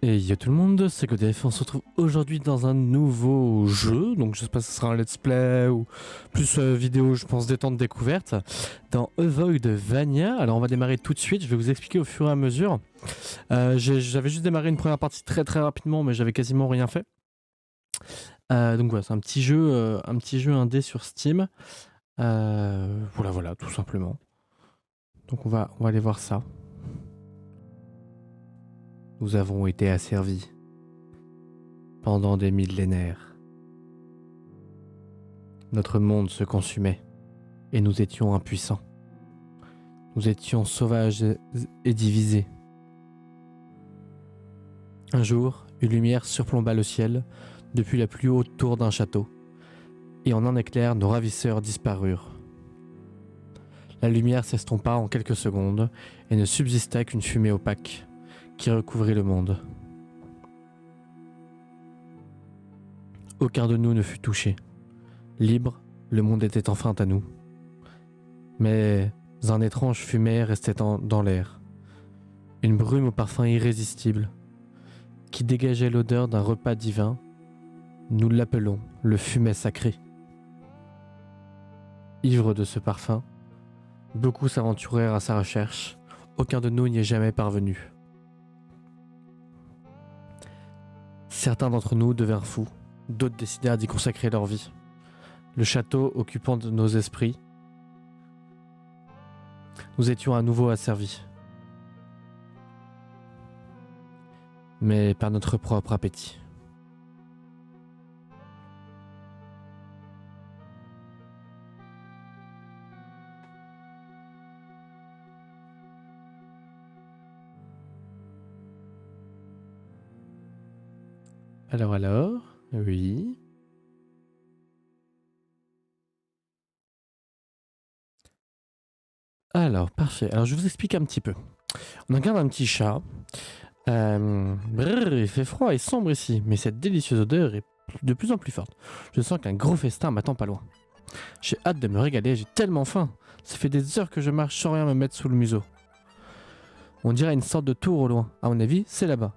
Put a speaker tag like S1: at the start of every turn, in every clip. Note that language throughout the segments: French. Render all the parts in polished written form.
S1: Et yo tout le monde, c'est Godef, on se retrouve aujourd'hui dans un nouveau jeu, donc je sais pas si ce sera un let's play ou plus vidéo je pense détente découverte, dans Avoidvania. Alors on va démarrer tout de suite, je vais vous expliquer au fur et à mesure. J'avais juste démarré une première partie très rapidement mais j'avais quasiment rien fait. Donc voilà, c'est un petit jeu indé sur Steam. Voilà, tout simplement. Donc on va aller voir ça. Nous avons été asservis pendant des millénaires. Notre monde se consumait et nous étions impuissants. Nous étions sauvages et divisés. Un jour, une lumière surplomba le ciel depuis la plus haute tour d'un château, et en un éclair, nos ravisseurs disparurent. La lumière s'estompa en quelques secondes et ne subsista qu'une fumée opaque qui recouvrit le monde. Aucun de nous ne fut touché. Libre, le monde était enfin à nous. Mais un étrange fumet restait dans l'air. Une brume au parfum irrésistible, qui dégageait l'odeur d'un repas divin. Nous l'appelons le fumet sacré. Ivres de ce parfum, beaucoup s'aventurèrent à sa recherche. Aucun de nous n'y est jamais parvenu. Certains d'entre nous devinrent fous, d'autres décidèrent d'y consacrer leur vie. Le château occupant de nos esprits, nous étions à nouveau asservis. Mais par notre propre appétit. Alors, oui. Alors, parfait. Alors, je vous explique un petit peu. On incarne un petit chat. Il fait froid et sombre ici, mais cette délicieuse odeur est de plus en plus forte. Je sens qu'un gros festin m'attend pas loin. J'ai hâte de me régaler, j'ai tellement faim. Ça fait des heures que je marche sans rien me mettre sous le museau. On dirait une sorte de tour au loin. À mon avis, c'est là-bas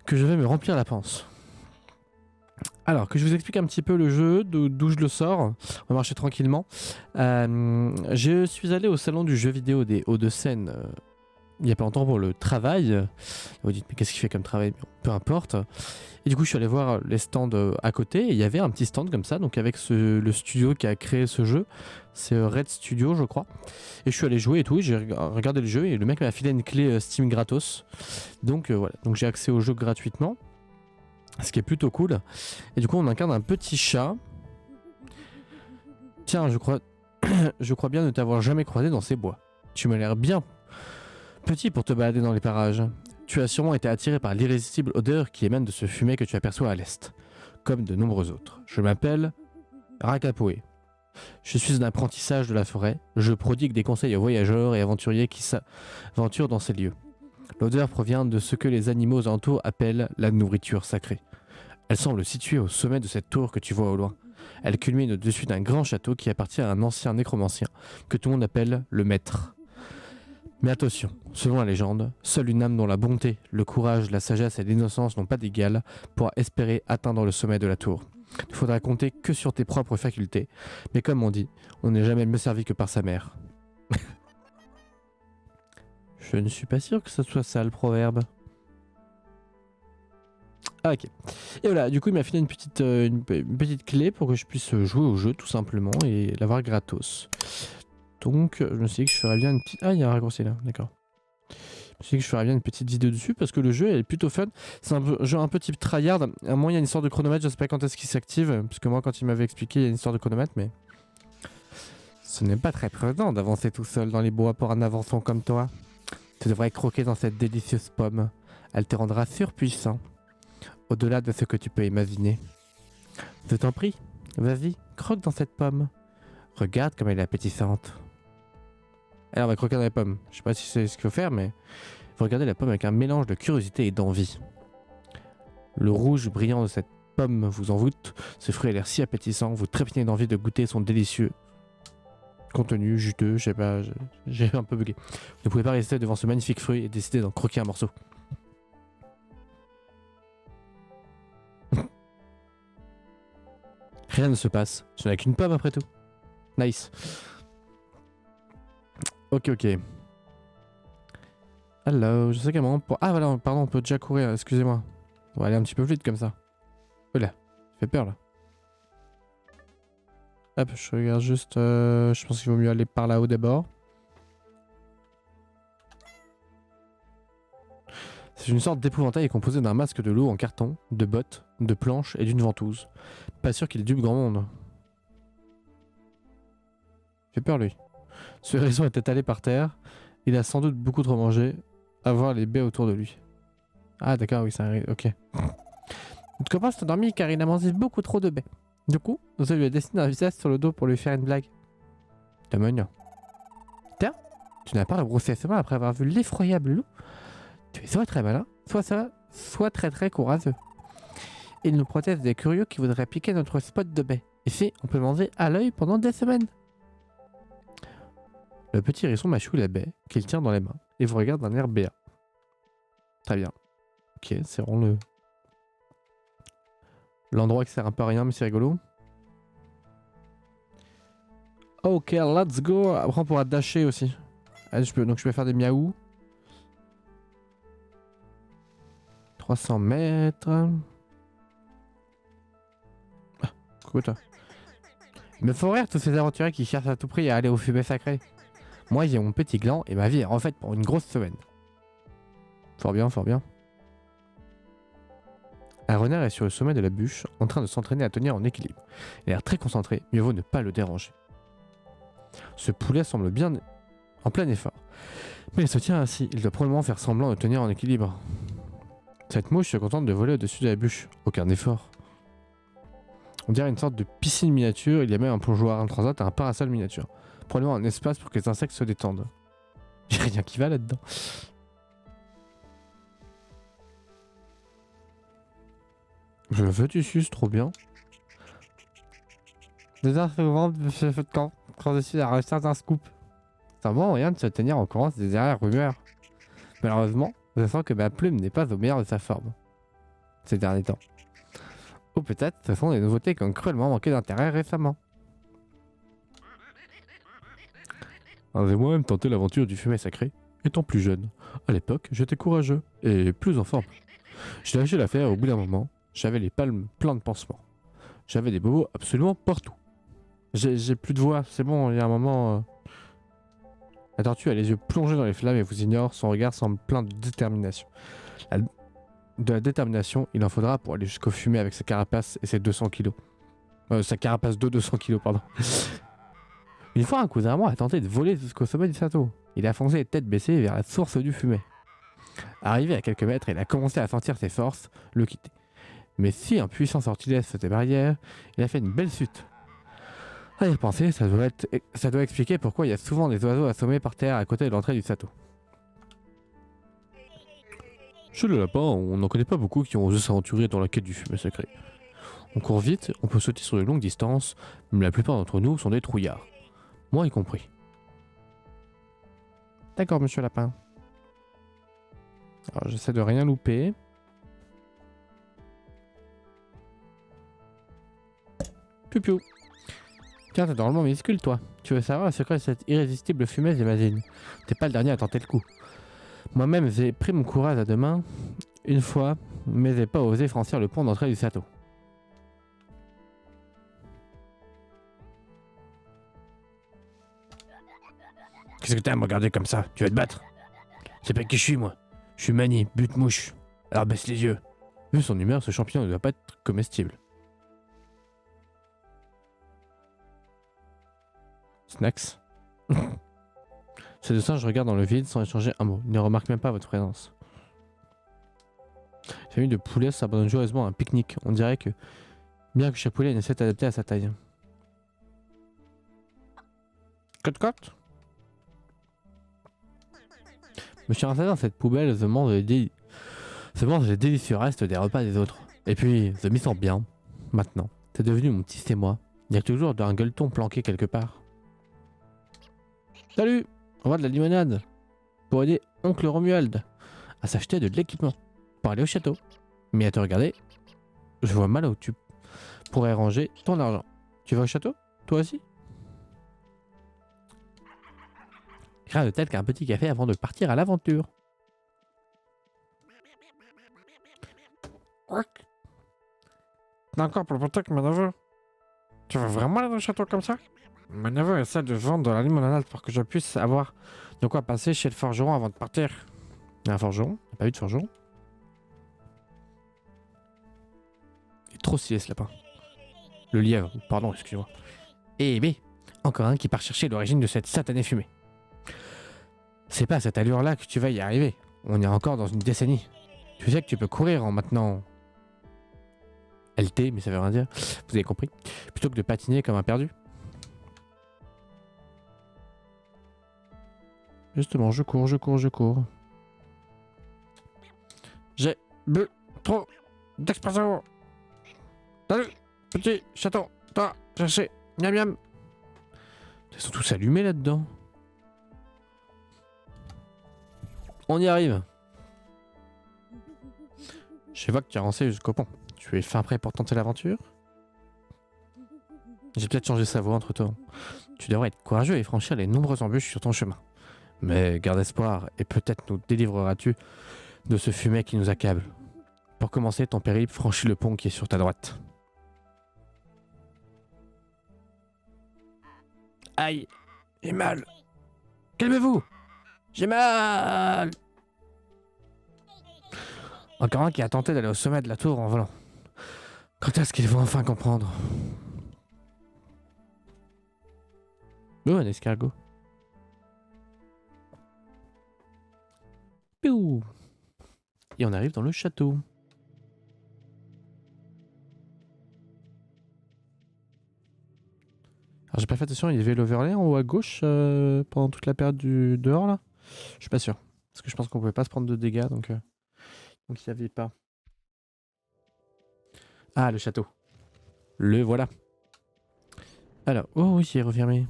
S1: que je vais me remplir la panse. Alors, que je vous explique un petit peu le jeu, d'où je le sors. On va marcher tranquillement. Je suis allé au salon du jeu vidéo des Hauts-de-Seine il n'y a pas longtemps pour le travail. Vous dites, mais qu'est-ce qu'il fait comme travail? Peu importe. Et du coup, je suis allé voir les stands à côté. Et il y avait un petit stand comme ça, donc avec le studio qui a créé ce jeu. C'est Red Studio, je crois. Et je suis allé jouer et tout. J'ai regardé le jeu et le mec m'a filé une clé Steam gratos. Donc voilà. Donc j'ai accès au jeu gratuitement. Ce qui est plutôt cool. Et du coup, on incarne un petit chat. Tiens, je crois bien ne t'avoir jamais croisé dans ces bois. Tu m'as l'air bien petit pour te balader dans les parages. Tu as sûrement été attiré par l'irrésistible odeur qui émane de ce fumet que tu aperçois à l'est, comme de nombreux autres. Je m'appelle Rakapoe. Je suis un apprentissage de la forêt. Je prodigue des conseils aux voyageurs et aventuriers qui s'aventurent dans ces lieux. L'odeur provient de ce que les animaux alentours appellent la nourriture sacrée. Elle semble située au sommet de cette tour que tu vois au loin. Elle culmine au-dessus d'un grand château qui appartient à un ancien nécromancien que tout le monde appelle le maître. Mais attention, selon la légende, seule une âme dont la bonté, le courage, la sagesse et l'innocence n'ont pas d'égal pourra espérer atteindre le sommet de la tour. Il faudra compter que sur tes propres facultés, mais comme on dit, on n'est jamais mieux servi que par sa mère. Je ne suis pas sûr que ce soit ça le proverbe. Ah ok. Et voilà, du coup il m'a filé une petite clé pour que je puisse jouer au jeu tout simplement et l'avoir gratos. Donc je me suis dit que je ferais bien une petite... Ah il y a un raccourci là, d'accord. Je me suis dit que je ferais bien une petite vidéo dessus parce que le jeu est plutôt fun. C'est un jeu un peu type tryhard. À moins il y a une histoire de chronomètre, je sais pas quand est-ce qu'il s'active. Parce que moi quand il m'avait expliqué il y a une histoire de chronomètre mais... Ce n'est pas très prudent d'avancer tout seul dans les bois pour un avançon comme toi. Tu devrais croquer dans cette délicieuse pomme. Elle te rendra surpuissant. Au-delà de ce que tu peux imaginer. Je t'en prie, vas-y, croque dans cette pomme. Regarde comme elle est appétissante. Alors on va croquer dans les pommes. Je sais pas si c'est ce qu'il faut faire, mais vous regardez la pomme avec un mélange de curiosité et d'envie. Le rouge brillant de cette pomme vous envoûte. Ce fruit a l'air si appétissant, vous trépignez d'envie de goûter son délicieux contenu juteux. Je sais pas, j'ai un peu bugué. Vous ne pouvez pas rester devant ce magnifique fruit et décider d'en croquer un morceau. Rien ne se passe. Je n'ai qu'une pomme après tout. Nice. Ok, ok. Alors, je sais comment pour... Ah voilà, pardon, on peut déjà courir, excusez-moi. On va aller un petit peu plus vite comme ça. Oula, ça fait peur là. Hop, je regarde juste... je pense qu'il vaut mieux aller par là-haut d'abord. C'est une sorte d'épouvantail composé d'un masque de loup en carton, de bottes, de planches et d'une ventouse. Pas sûr qu'il dupe grand monde. Fait peur lui. Ce hérisson est étalé par terre. Il a sans doute beaucoup trop mangé. À voir les baies autour de lui. Ah d'accord, oui, ça arrive, ok. Notre copain s'est endormi car il a mangé beaucoup trop de baies. Du coup, je lui ai dessiné un visage sur le dos pour lui faire une blague. T'es mignon. Tiens, tu n'as pas rebroussé chemin après avoir vu l'effroyable loup. Tu es soit très malin, soit très courageux. Il nous protège des curieux qui voudraient piquer notre spot de baie. Ici, on peut manger à l'œil pendant des semaines. Le petit hérisson mâchouille la baie qu'il tient dans les mains et vous regarde d'un air béat. Très bien. Ok, c'est vraiment l'endroit qui sert un peu à rien, mais c'est rigolo. Ok, let's go. Après, on pourra dasher aussi. Allez, donc je peux faire des miaou. 300 mètres. Ah, coucou toi. Il me faut rire tous ces aventuriers qui cherchent à tout prix à aller au fumet sacré. Moi, j'ai mon petit gland et ma vie est refaite pour une grosse semaine. Fort bien, fort bien. Un renard est sur le sommet de la bûche, en train de s'entraîner à tenir en équilibre. Il a l'air très concentré, mieux vaut ne pas le déranger. Ce poulet semble bien en plein effort. Mais il se tient ainsi, il doit probablement faire semblant de tenir en équilibre. Cette mouche se contente de voler au-dessus de la bûche, aucun effort. On dirait une sorte de piscine miniature, il y a même un plongeoir, un transat et un parasol miniature. Probablement un espace pour que les insectes se détendent. Il n'y a rien qui va là-dedans. Je veux du sus, trop bien. Des influences de ce temps, quand je suis à la recherche d'un scoop. C'est un bon moyen de se tenir en courant des dernières rumeurs. Malheureusement, je sens que ma plume n'est pas au meilleur de sa forme ces derniers temps. Ou peut-être ce sont des nouveautés qui ont cruellement manqué d'intérêt récemment. J'ai moi-même tenté l'aventure du fumet sacré, étant plus jeune. À l'époque, j'étais courageux et plus en forme. J'ai lâché l'affaire au bout d'un moment, j'avais les palmes pleines de pansements. J'avais des bobos absolument partout. J'ai plus de voix, c'est bon, il y a un moment... La tortue a les yeux plongés dans les flammes et vous ignore, son regard semble plein de détermination. De la détermination, il en faudra pour aller jusqu'au fumet avec sa carapace et ses 200 kilos. Sa carapace de 200 kilos, pardon. Une fois, un cousin à moi a tenté de voler jusqu'au sommet du château. Il a foncé tête baissée vers la source du fumet. Arrivé à quelques mètres, il a commencé à sentir ses forces le quitter. Mais si un puissant sortilège faisait barrière, il a fait une belle chute. À y repenser, ça doit expliquer pourquoi il y a souvent des oiseaux assommés par terre à côté de l'entrée du château. Chez le lapin, on n'en connaît pas beaucoup qui ont osé s'aventurer dans la quête du fumet sacré. On court vite, on peut sauter sur de longues distances, mais la plupart d'entre nous sont des trouillards. Moi y compris. D'accord, monsieur Lapin. Alors, j'essaie de rien louper. Piu-piu. Tiens, t'es drôlement minuscule, toi. Tu veux savoir le secret de cette irrésistible fumée, j'imagine. T'es pas le dernier à tenter le coup. Moi-même, j'ai pris mon courage à deux mains, une fois, mais j'ai pas osé franchir le pont d'entrée du château. Qu'est-ce que t'as à me regarder comme ça? Tu vas te battre? C'est pas qui je suis, moi. Je suis Mani, bute-mouche. Alors baisse les yeux. Vu son humeur, ce champignon ne doit pas être comestible. Snacks. Ces deux singes regardent dans le vide sans échanger un mot. Ils ne remarquent même pas votre présence. La famille de poulets s'abandonne joyeusement à un pique-nique. On dirait que, bien que chaque poulet essaie d'adapter à sa taille. Cote-cote. Je me suis installé dans cette poubelle, je mange les délicieux restes des repas des autres. Et puis, je m'y sens bien. Maintenant, c'est devenu mon petit c'est moi. Il y a toujours un gueuleton planqué quelque part. Salut! On va de la limonade pour aider oncle Romuald à s'acheter de l'équipement pour aller au château. Mais à te regarder, je vois mal où tu pourrais ranger ton argent. Tu vas au château? Toi aussi? Rien de tel qu'un petit café avant de partir à l'aventure.
S2: D'accord pour le pote, mon neveu. Tu veux vraiment aller dans le château comme ça? Mon neveu essaie de vendre de la limonade pour que je puisse avoir de quoi passer chez le forgeron avant de partir.
S1: Il y a un forgeron? Il n'y a pas eu de forgeron? Il est trop stylé ce lapin. Le lièvre, pardon, excuse-moi. Eh B, encore un qui part chercher l'origine de cette satanée fumée. C'est pas à cette allure-là que tu vas y arriver. On est encore dans une décennie. Tu sais que tu peux courir en maintenant... LT, mais ça veut rien dire. Vous avez compris. Plutôt que de patiner comme un perdu. Justement, je cours, je cours, je cours.
S2: J'ai bu trop d'expresso. Salut, petit chaton. Toi, chercher. Miam miam.
S1: Ils sont tous allumés là-dedans. On y arrive. Je vois que tu as avancé jusqu'au pont. Tu es fin prêt pour tenter l'aventure? J'ai peut-être changé sa voix entre temps. Tu devrais être courageux et franchir les nombreuses embûches sur ton chemin. Mais garde espoir et peut-être nous délivreras-tu de ce fumet qui nous accable. Pour commencer ton périple, franchis le pont qui est sur ta droite. Aïe, j'ai mal. Calmez-vous. J'ai mal. Encore un qui a tenté d'aller au sommet de la tour en volant. Quand est-ce qu'ils vont enfin comprendre? Oh, un escargot. Piou. Et on arrive dans le château. Alors j'ai pas fait attention, il y avait l'overlay en haut à gauche pendant toute la période du dehors là. Je suis pas sûr. Parce que je pense qu'on pouvait pas se prendre de dégâts donc il y avait pas. Ah le château. Le voilà. Alors, oh oui, il est refermé.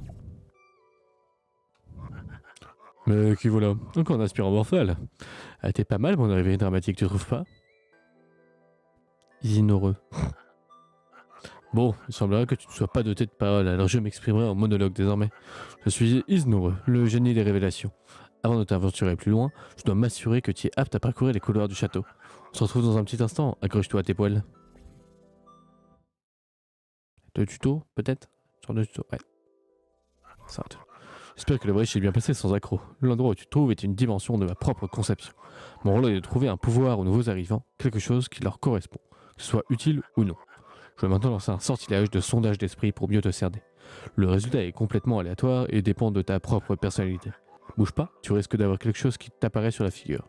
S1: Mais qui voilà. Encore un aspirant morphal. Elle était pas mal mon arrivée dramatique, tu trouves pas? Isinoreux. Bon, il semblerait que tu ne sois pas doté de parole, alors je m'exprimerai en monologue désormais. Je suis Isnoureux, le génie des révélations. Avant de t'aventurer plus loin, je dois m'assurer que tu es apte à parcourir les couloirs du château. On se retrouve dans un petit instant, accroche-toi à tes poils. De tuto, peut-être? Genre de tuto, ouais. Ça, j'espère que le vrai s'est bien passé sans accroc. L'endroit où tu te trouves est une dimension de ma propre conception. Mon rôle est de trouver un pouvoir aux nouveaux arrivants, quelque chose qui leur correspond, que ce soit utile ou non. Je vais maintenant lancer un sortilège de sondage d'esprit pour mieux te cerner. Le résultat est complètement aléatoire et dépend de ta propre personnalité. Bouge pas, tu risques d'avoir quelque chose qui t'apparaît sur la figure.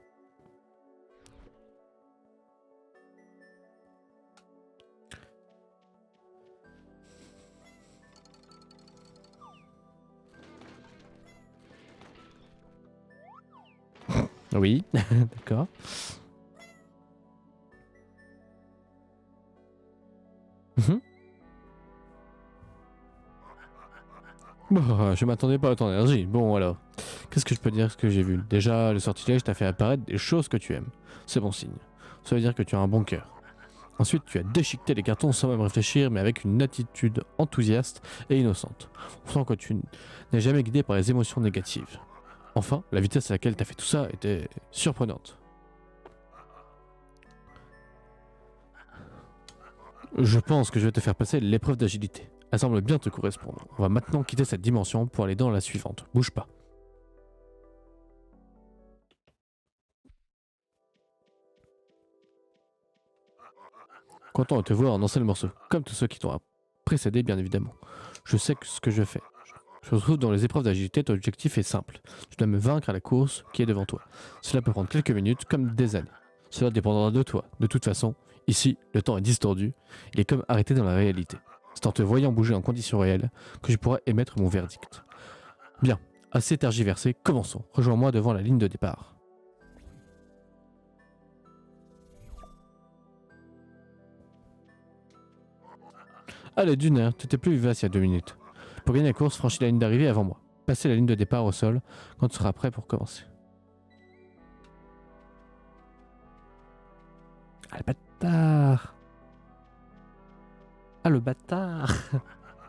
S1: Oui, d'accord. Mhm. Bon, je m'attendais pas à autant d'énergie. Bon alors, qu'est-ce que je peux dire ce que j'ai vu? Déjà, le sortilège t'a fait apparaître des choses que tu aimes. C'est bon signe. Ça veut dire que tu as un bon cœur. Ensuite, tu as déchiqueté les cartons sans même réfléchir, mais avec une attitude enthousiaste et innocente. On sent que tu n'es jamais guidé par les émotions négatives. Enfin, la vitesse à laquelle tu as fait tout ça était surprenante. Je pense que je vais te faire passer l'épreuve d'agilité. Elle semble bien te correspondre. On va maintenant quitter cette dimension pour aller dans la suivante. Bouge pas. Content de te voir en un seul morceau, comme tous ceux qui t'ont précédé bien évidemment. Je sais ce que je fais. Je me retrouve dans les épreuves d'agilité, ton objectif est simple. Tu dois me vaincre à la course qui est devant toi. Cela peut prendre quelques minutes comme des années. Cela dépendra de toi. De toute façon, ici, le temps est distordu. Il est comme arrêté dans la réalité. C'est en te voyant bouger en conditions réelles que je pourrai émettre mon verdict. Bien, assez tergiversé, commençons. Rejoins-moi devant la ligne de départ. Allez, d'une heure, tu étais plus vivace il y a 2 minutes. Pour gagner la course, franchis la ligne d'arrivée avant moi. Passez la ligne de départ au sol quand tu seras prêt pour commencer. Ah le bâtard! Ah le bâtard!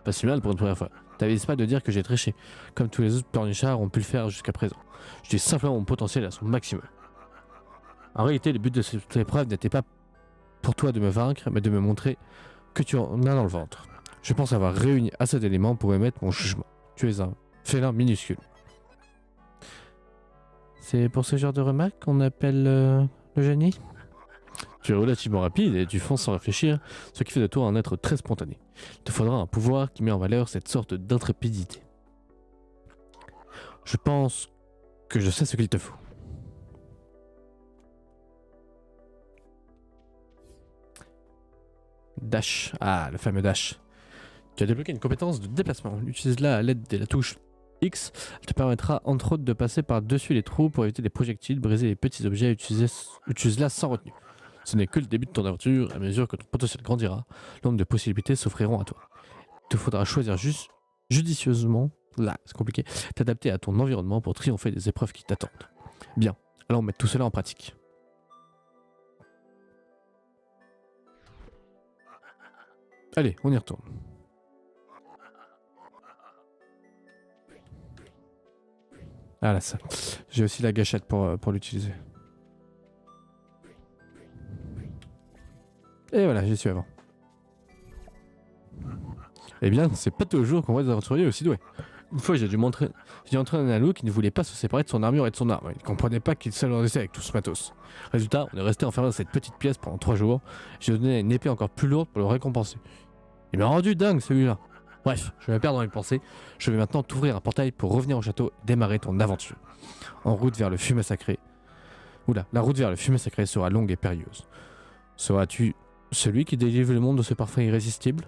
S1: pas si mal pour une première fois. T'avises pas de dire que j'ai triché, comme tous les autres pleurnichards ont pu le faire jusqu'à présent. Je dis simplement mon potentiel à son maximum. En réalité, le but de cette épreuve n'était pas pour toi de me vaincre, mais de me montrer que tu en as dans le ventre. Je pense avoir réuni assez d'éléments pour émettre mon jugement. Tu es un félin minuscule. C'est pour ce genre de remarque qu'on appelle le génie? Tu es relativement rapide et tu fonces sans réfléchir, ce qui fait de toi un être très spontané. Il te faudra un pouvoir qui met en valeur cette sorte d'intrépidité. Je pense que je sais ce qu'il te faut. Dash. Ah, le fameux dash. Tu as débloqué une compétence de déplacement. Utilise-la à l'aide de la touche X. Elle te permettra entre autres de passer par-dessus les trous pour éviter les projectiles, briser les petits objets. Utilise-la sans retenue. Ce n'est que le début de ton aventure. À mesure que ton potentiel grandira, le nombre de possibilités s'offriront à toi. Il te faudra choisir judicieusement, là c'est compliqué, t'adapter à ton environnement pour triompher des épreuves qui t'attendent. Bien, allons mettre tout cela en pratique. Allez, on y retourne. Ah là ça. J'ai aussi la gâchette pour l'utiliser. Et voilà, j'y suis avant. Eh bien, c'est pas toujours qu'on voit des aventuriers aussi doués. Une fois, j'ai dû entraîner un loup qui ne voulait pas se séparer de son armure et de son arme. Il ne comprenait pas qu'il s'alourdissait avec tout ce matos. Résultat, on est resté enfermé dans cette petite pièce pendant 3 jours. J'ai donné une épée encore plus lourde pour le récompenser. Il m'a rendu dingue celui-là. Bref, je vais me perdre dans mes pensées. Je vais maintenant t'ouvrir un portail pour revenir au château et démarrer ton aventure. En route vers le fumet sacré. Oula, la route vers le fumet sacré sera longue et périlleuse. Seras-tu celui qui délivre le monde de ce parfum irrésistible ?